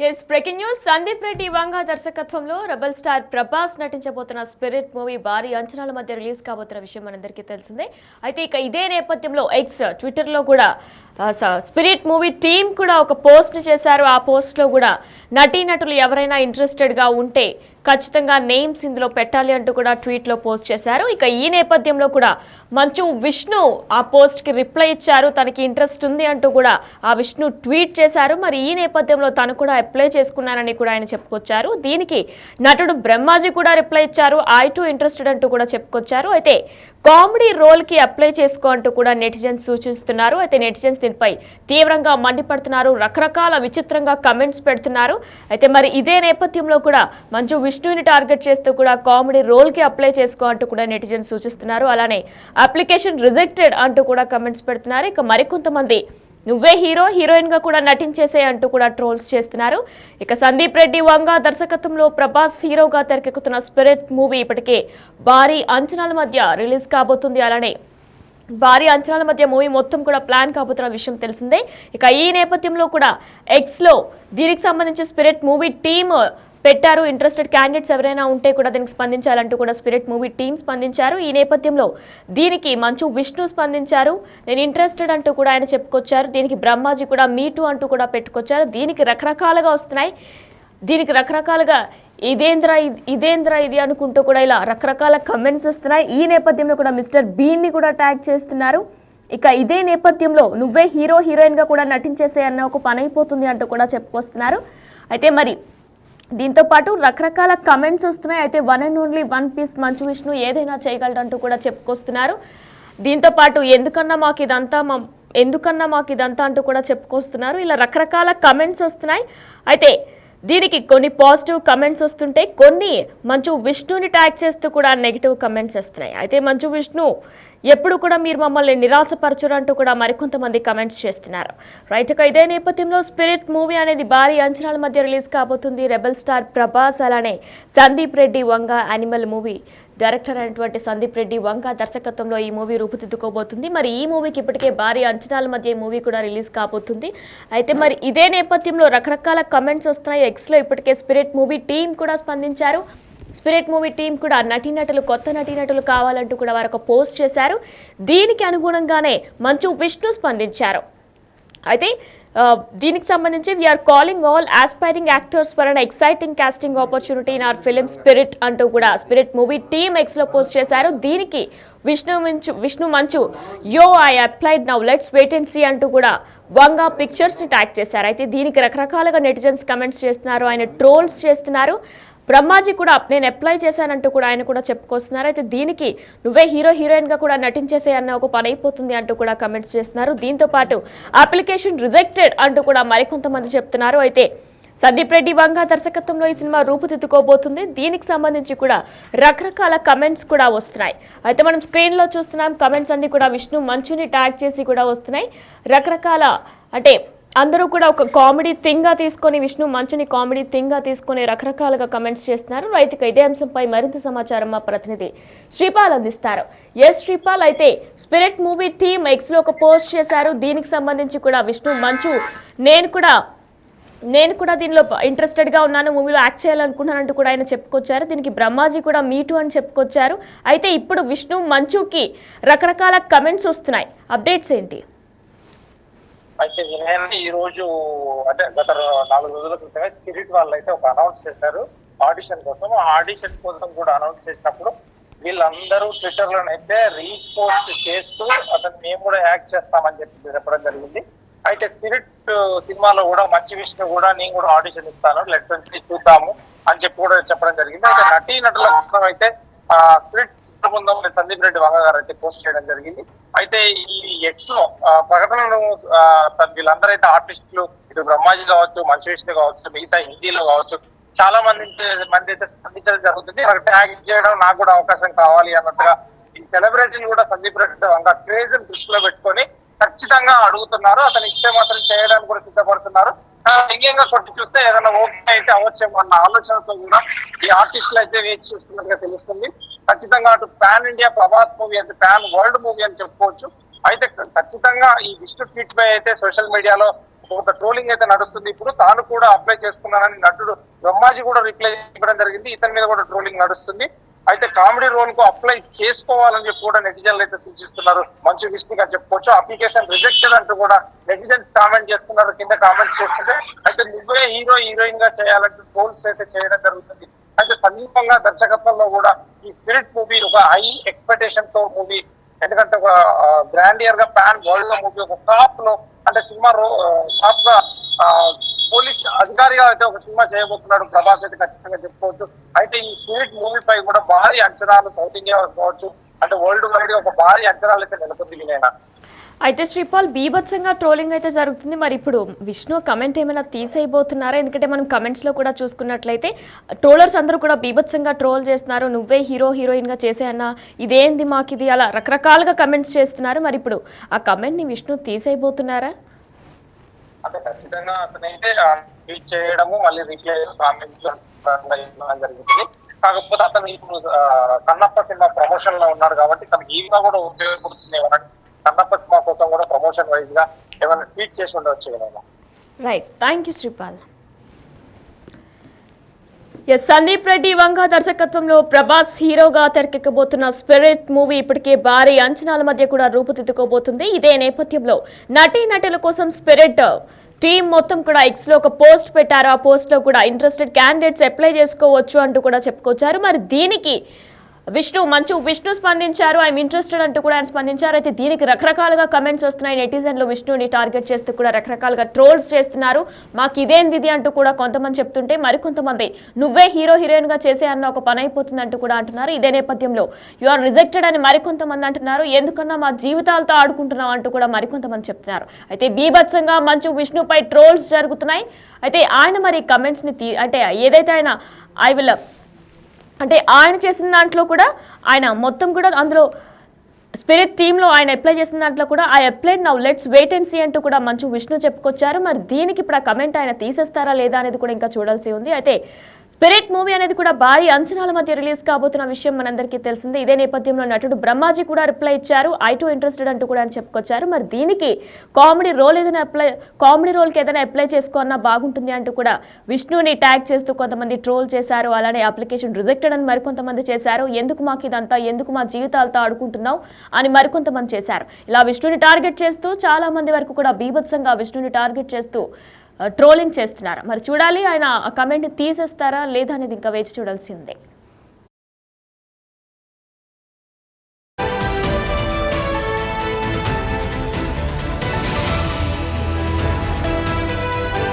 Yes breaking news. Sandeep Reddy Vanga దర్శకత్వంలో rebel star Prabhas నటించబోతున్న spirit movie భారీ అంచనాల మధ్య రిలీజ్ కాబోతున్న విషయం మనందరికీ తెలిసిందే. అయితే ఇక ఇదే నేపథ్యంలో ట్విట్టర్లో కూడా స్పిరిట్ మూవీ టీం కూడా ఒక పోస్ట్ చేశారు. ఆ పోస్ట్లో కూడా నటీనటులు ఎవరైనా ఇంట్రెస్టెడ్గా ఉంటే ఖచ్చితంగా నేమ్స్ ఇందులో పెట్టాలి అంటూ కూడా ట్వీట్లో పోస్ట్ చేశారు. ఇక ఈ నేపథ్యంలో కూడా మంచు విష్ణు ఆ పోస్ట్కి రిప్లై ఇచ్చారు. తనకి ఇంట్రెస్ట్ ఉంది అంటూ కూడా ఆ విష్ణు ట్వీట్ చేశారు. మరి ఈ నేపథ్యంలో తను కూడా అప్లై చేసుకున్నారని కూడా ఆయన చెప్పుకొచ్చారు. దీనికి నటుడు బ్రహ్మాజీ కూడా రిప్లై ఇచ్చారు. ఐ టు ఇంట్రెస్టెడ్ అంటూ కూడా చెప్పుకొచ్చారు. అయితే కామెడీ రోల్కి అప్లై చేసుకో అంటూ కూడా నెటిజన్స్ సూచిస్తున్నారు. అయితే నెటిజన్స్ దీనిపై తీవ్రంగా మండిపడుతున్నారు. రకరకాల విచిత్రంగా కమెంట్స్ పెడుతున్నారు. అయితే మరి ఇదే నేపథ్యంలో కూడా మంచు విష్ణుని టార్గెట్ చేస్తూ కూడా కామెడీ రోల్కి అప్లై చేసుకో అంటూ కూడా నెటిజన్స్ సూచిస్తున్నారు. అలానే అప్లికేషన్ రిజెక్టెడ్ అంటూ కూడా కమెంట్స్ పెడుతున్నారు. ఇక మరికొంతమంది నువ్వే హీరో హీరోయిన్ గా కూడా నటించేసే అంటూ కూడా ట్రోల్స్ చేస్తున్నారు. ఇక సందీప్ రెడ్డి వంగ దర్శకత్వంలో ప్రభాస్ హీరోగా తెరకెక్కుతున్న స్పిరిట్ మూవీ ఇప్పటికే భారీ అంచనాల మధ్య రిలీజ్ కాబోతుంది. అలానే భారీ అంచనాల మధ్య మూవీ మొత్తం కూడా ప్లాన్ కాబోతున్న విషయం తెలిసిందే. ఇక ఈ నేపథ్యంలో కూడా ఎక్స్లో దీనికి సంబంధించి స్పిరిట్ మూవీ టీమ్ పెట్టారు. ఇంట్రెస్టెడ్ క్యాండిడేట్స్ ఎవరైనా ఉంటే కూడా దీనికి స్పందించాలంటూ కూడా స్పిరిట్ మూవీ టీం స్పందించారు. ఈ నేపథ్యంలో దీనికి మంచు విష్ణు స్పందించారు. నేను ఇంట్రెస్టెడ్ అంటూ కూడా ఆయన చెప్పుకొచ్చారు. దీనికి బ్రహ్మాజీ కూడా మీ టూ అంటూ కూడా పెట్టుకొచ్చారు. దీనికి రకరకాలుగా వస్తున్నాయి. దీనికి రకరకాలుగా ఇదేంద్రా ఇది అనుకుంటూ కూడా ఇలా రకరకాల కమెంట్స్ వస్తున్నాయి. ఈ నేపథ్యంలో కూడా మిస్టర్ బీన్ని కూడా ట్యాగ్ చేస్తున్నారు. ఇక ఇదే నేపథ్యంలో నువ్వే హీరో హీరోయిన్గా కూడా నటించేసే అన్న ఒక పని అయిపోతుంది అంటూ కూడా చెప్పుకొస్తున్నారు. అయితే మరి దీంతో పాటు రకరకాల కమెంట్స్ వస్తున్నాయి. అయితే one and only one piece Manchu Vishnu ఏదైనా చేయగలడంటూ కూడా చెప్పుకొస్తున్నారు. దీంతో పాటు ఎందుకన్నా మాకు ఇదంతా అంటూ కూడా చెప్పుకొస్తున్నారు. ఇలా రకరకాల కమెంట్స్ వస్తున్నాయి. అయితే దీనికి కొన్ని పాజిటివ్ కమెంట్స్ వస్తుంటే కొన్ని మంచు విష్ణుని ట్యాగ్ చేస్తూ కూడా నెగిటివ్ కమెంట్స్ వస్తున్నాయి. అయితే మంచు విష్ణు ఎప్పుడు కూడా మీరు మమ్మల్ని నిరాశపరచరు అంటూ కూడా మరికొంతమంది కమెంట్స్ చేస్తున్నారు. రైట్. ఇక ఇదే నేపథ్యంలో స్పిరిట్ మూవీ అనేది భారీ అంచనాల మధ్య రిలీజ్ కాబోతుంది. రెబల్ స్టార్ ప్రభాస్ అలానే సందీప్ రెడ్డి వంగ యానిమల్ మూవీ డైరెక్టర్ అయినటువంటి సందీప్ రెడ్డి వంగ దర్శకత్వంలో ఈ మూవీ రూపుదిద్దుకోబోతుంది. మరి ఈ మూవీకి ఇప్పటికే భారీ అంచనాల మధ్య ఈ మూవీ కూడా రిలీజ్ కాబోతుంది. అయితే మరి ఇదే నేపథ్యంలో రకరకాల కమెంట్స్ వస్తున్నాయి. ఎక్స్లో ఇప్పటికే స్పిరిట్ మూవీ టీం కూడా స్పందించారు. స్పిరిట్ మూవీ టీం కూడా కొత్త నటీనటులు కావాలంటూ కూడా వారు ఒక పోస్ట్ చేశారు. దీనికి అనుగుణంగానే మంచు విష్ణు స్పందించారు. అయితే దీనికి సంబంధించి we are calling all aspiring actors for an exciting casting opportunity in our film Spirit అంటూ కూడా స్పిరిట్ మూవీ టీమ్ ఎక్స్లో పోస్ట్ చేశారు. దీనికి Vishnu Manchu yo I applied now let's wait and see అంటూ కూడా వంగా పిక్చర్స్ని ట్యాగ్ చేశారు. అయితే దీనికి రకరకాలుగా నెటిజన్స్ కమెంట్స్ చేస్తున్నారు. ఆయన ట్రోల్స్ చేస్తున్నారు. బ్రహ్మాజీ కూడా నేను అప్లై చేశానంటూ కూడా ఆయన కూడా చెప్పుకొస్తున్నారు. అయితే దీనికి నువ్వే హీరో హీరోయిన్గా కూడా నటించేసే అన్న ఒక పని అయిపోతుంది అంటూ కూడా కమెంట్స్ చేస్తున్నారు. దీంతో పాటు అప్లికేషన్ రిజెక్టెడ్ అంటూ కూడా మరికొంతమంది చెప్తున్నారు. అయితే సందీప్ రెడ్డి వంగ దర్శకత్వంలో ఈ సినిమా రూపుదిద్దుకోబోతుంది. దీనికి సంబంధించి కూడా రకరకాల కమెంట్స్ కూడా వస్తున్నాయి. అయితే మనం స్క్రీన్లో చూస్తున్నాం. కమెంట్స్ అన్ని కూడా విష్ణు మంచుని ట్యాగ్ చేసి కూడా వస్తున్నాయి. రకరకాల అంటే అందరూ కూడా ఒక కామెడీ థింగ్గా తీసుకొని విష్ణు మంచుని కామెడీ థింగ్గా తీసుకొని రకరకాలుగా కమెంట్స్ చేస్తున్నారు. రైట్. ఇక ఇదే అంశంపై మరింత సమాచారం మా ప్రతినిధి శ్రీపాల్ అందిస్తారు. ఎస్ శ్రీపాల్, అయితే స్పిరిట్ మూవీ టీమ్ ఎక్స్లో ఒక పోస్ట్ చేశారు. దీనికి సంబంధించి కూడా విష్ణు మంచు నేను కూడా దీనిలో ఇంట్రెస్టెడ్గా ఉన్నాను, మూవీలో యాక్ట్ చేయాలనుకుంటున్నానంటూ కూడా ఆయన చెప్పుకొచ్చారు. దీనికి బ్రహ్మాజీ కూడా మీటూ అని చెప్పుకొచ్చారు. అయితే ఇప్పుడు విష్ణు మంచుకి రకరకాల కమెంట్స్ వస్తున్నాయి. అప్డేట్స్ ఏంటి? అయితే ఈ రోజు అంటే గత 4 రోజుల క్రితమే స్పిరిట్ వాళ్ళు అయితే ఒక అనౌన్స్ చేశారు ఆడిషన్ కోసం. ఆ ఆడిషన్ కోసం కూడా అనౌన్స్ చేసినప్పుడు వీళ్ళందరూ ట్విట్టర్ లోనైతే రీపోస్ట్ చేస్తూ అసలు మేము కూడా యాక్ట్ చేస్తామని చెప్పి చెప్పడం జరిగింది. అయితే స్పిరిట్ సినిమాలో కూడా మంచి విష్ణు కూడా నేను కూడా ఆడిషన్ ఇస్తాను, లెట్స్ చూద్దాము అని చెప్పి కూడా చెప్పడం జరిగింది. అయితే నటీనటుల కోసం అయితే స్పిరిట్ చిత్రబృందం సందీప్ రెడ్డి వంగ గారు అయితే పోస్ట్ చేయడం జరిగింది. అయితే ఈ ఎక్స్ లో ప్రకటనలు వీళ్ళందరూ అయితే ఆర్టిస్టులు ఇటు బ్రహ్మాజీ కావచ్చు, మంచు విష్ణు కావచ్చు, మిగతా హిందీలో కావచ్చు చాలా మంది అయితే స్పందించడం జరుగుతుంది. ట్యాగ్ చేయడం నాకు కూడా అవకాశం కావాలి అన్నట్టుగా ఈ సెలబ్రిటీలు కూడా సందీప్ రెడ్డి వంగ క్రేజ్ దృష్టిలో పెట్టుకొని ఖచ్చితంగా అడుగుతున్నారు. అతను ఇస్తే మాత్రం చేయడానికి కూడా సిద్ధపడుతున్నారు. వ్యంగ్యంగా కొట్టి చూస్తే ఏదైనా ఓకే అయితే అవచ్చేమో అన్న ఆలోచనతో కూడా ఈ ఆర్టిస్టులు అయితే వేచి చూస్తున్నట్టుగా తెలుస్తుంది. ఖచ్చితంగా అటు పాన్ ఇండియా ప్రభాస్ మూవీ అంటే పాన్ వరల్డ్ మూవీ అని చెప్పుకోవచ్చు. అయితే ఖచ్చితంగా ఈ విష్ణు ట్వీట్ పై అయితే సోషల్ మీడియాలో కొంత ట్రోలింగ్ అయితే నడుస్తుంది. ఇప్పుడు తాను కూడా అప్లై చేసుకున్నానని నటుడు బ్రహ్మాజీ కూడా రిప్లై ఇవ్వడం జరిగింది. ఇతని మీద కూడా ట్రోలింగ్ నడుస్తుంది. అయితే కామెడీ రోల్ కు అప్లై చేసుకోవాలని చెప్పి కూడా నెటిజన్లు అయితే సూచిస్తున్నారు. మంచు విష్ణు గారు చెప్పుకోవచ్చు. అప్లికేషన్ రిజెక్టెడ్ అంటూ కూడా నెటిజన్స్ కామెంట్ చేస్తున్నారు. కింద కామెంట్స్ చేస్తుంటే అయితే నువ్వే హీరోయిన్ గా చేయాలంటూ ట్రోల్స్ అయితే చేయడం జరుగుతుంది. అయితే సమీపంగా దర్శకత్వంలో కూడా ఈ స్పిరిట్ మూవీ ఒక హై ఎక్స్పెక్టేషన్ తో మూవీ, ఎందుకంటే ఒక గ్రాండియర్ గా పాన్ వరల్డ్ లో మూవీ, ఒక టాప్ లో అంటే సినిమా టాప్ లో పోలీస్ అధికారిగా అయితే ఒక సినిమా చేయబోతున్నాడు ప్రభాస్ అయితే ఖచ్చితంగా చెప్పుకోవచ్చు. అయితే ఈ స్పిరిట్ మూవీ పై కూడా భారీ అంచనాలు సౌత్ ఇండియా కావచ్చు అంటే వరల్డ్ వైడ్ ఒక భారీ అంచనాలు అయితే నెలకొంది వినయన. అయితే శ్రీపాల్ బీభత్సంగా ట్రోలింగ్ అయితే జరుగుతుంది. మరి ఇప్పుడు విష్ణు కమెంట్ ఏమైనా తీసేయబోతున్నారా? ఎందుకంటే మనం కమెంట్స్లో కూడా చూసుకున్నట్లయితే ట్రోలర్స్ అందరూ కూడా బీభత్సంగా ట్రోల్ చేస్తున్నారు. నువ్వే హీరోయిన్గా చేసేయన్నా, ఇదేంది మాకు ఇది, అలా రకరకాలుగా కమెంట్స్ చేస్తున్నారు. మరి ఇప్పుడు ఆ కమెంట్ని విష్ణు తీసేయబోతున్నారా? అంటే ఖచ్చితంగా అతనైతే ట్వీట్ చేయడము మళ్ళీ రిప్లై కామెంట్ జరుగుతుంది. కాకపోతే అతను ఇప్పుడు కన్నప్ప సినిమా ప్రమోషన్ లో ఉన్నాడు కాబట్టి తనకి ఈవిగా కూడా ఉపయోగపడుతుంది. ఏమన్నా కన్నప్ప సినిమా కోసం కూడా ప్రమోషన్ వైజ్ గా ఏమైనా ట్వీట్ చేసి ఉండవచ్చు కదా. Right, thank you Sripal. Sandeep Reddy Vanga దర్శకత్వంలో ప్రభాస్ హీరోగా తెరకెక్కబోతున్న స్పిరిట్ మూవీ ఇప్పటికే భారీ అంచనాల మధ్య కూడా రూపుదిద్దుకోబోతుంది. ఇదే నేపథ్యంలో నటీనటుల కోసం స్పిరిట్ టీం మొత్తం కూడా ఎక్స్ లో ఒక పోస్ట్ పెట్టారు. ఆ పోస్ట్ లో కూడా ఇంట్రెస్టెడ్ క్యాండిడేట్స్ అప్లై చేసుకోవచ్చు అంటూ కూడా చెప్పుకొచ్చారు. మరి దీనికి విష్ణు స్పందించారు. ఐఎమ్ ఇంట్రెస్టెడ్ అంటూ కూడా ఆయన స్పందించారు. అయితే దీనికి రకరకాలుగా కమెంట్స్ వస్తున్నాయి. నెటిజన్లు విష్ణుని టార్గెట్ చేస్తూ కూడా రకరకాలుగా ట్రోల్స్ చేస్తున్నారు. మాకు ఇదేంది అంటూ కూడా కొంతమంది చెప్తుంటే మరికొంతమంది నువ్వే హీరోయిన్ గా చేసే అన్న ఒక పని అయిపోతుంది అంటూ కూడా అంటున్నారు. ఇదే నేపథ్యంలో యు ఆర్ రిజెక్టెడ్ అని మరికొంతమంది అంటున్నారు. ఎందుకన్నా మా జీవితాలతో ఆడుకుంటున్నావు అంటూ కూడా మరికొంతమంది చెప్తున్నారు. అయితే బీభత్సంగా మంచు విష్ణుపై ట్రోల్స్ జరుగుతున్నాయి. అయితే ఆయన మరి కమెంట్స్ ని అంటే ఏదైతే ఆయన చేసిన దాంట్లో కూడా ఆయన మొత్తం కూడా అందులో స్పిరిట్ టీంలో ఆయన అప్లై చేసిన దాంట్లో కూడా I applied now let's wait and see అంటూ కూడా మంచు విష్ణు చెప్పుకొచ్చారు. మరి దీనికి ఇప్పుడు ఆ కమెంట్ ఆయన తీసేస్తారా లేదా అనేది కూడా ఇంకా చూడాల్సి ఉంది. అయితే స్పిరిట్ మూవీ అనేది కూడా భారీ అంచనాల మధ్య రిలీజ్ కాబోతున్న విషయం మనందరికీ తెలిసిందే. ఇదే నేపథ్యంలో నటుడు బ్రహ్మాజీ కూడా రిప్లై ఇచ్చారు. ఐ టు ఇంట్రెస్టెడ్ అంటూ కూడా ఆయన చెప్పుకొచ్చారు. మరి దీనికి కామెడీ రోల్కి ఏదైనా అప్లై చేసుకోన్నా బాగుంటుంది అంటూ కూడా విష్ణుని ట్యాగ్ చేస్తూ కొంతమంది ట్రోల్ చేశారు. అలానే అప్లికేషన్ రిజెక్టెడ్ అని మరికొంతమంది చేశారు. ఎందుకు మాకు ఇదంతా, ఎందుకు మా జీవితాలతో ఆడుకుంటున్నావు అని మరికొంతమంది చేశారు. ఇలా విష్ణుని టార్గెట్ చేస్తూ చాలా మంది వరకు కూడా బీభత్సంగా విష్ణుని టార్గెట్ చేస్తూ ట్రోలింగ్ చేస్తున్నారు. మరి చూడాలి ఆయన ఆ కమెంట్ని తీసేస్తారా లేదా అనేది ఇంకా వేచి చూడాల్సి ఉంది.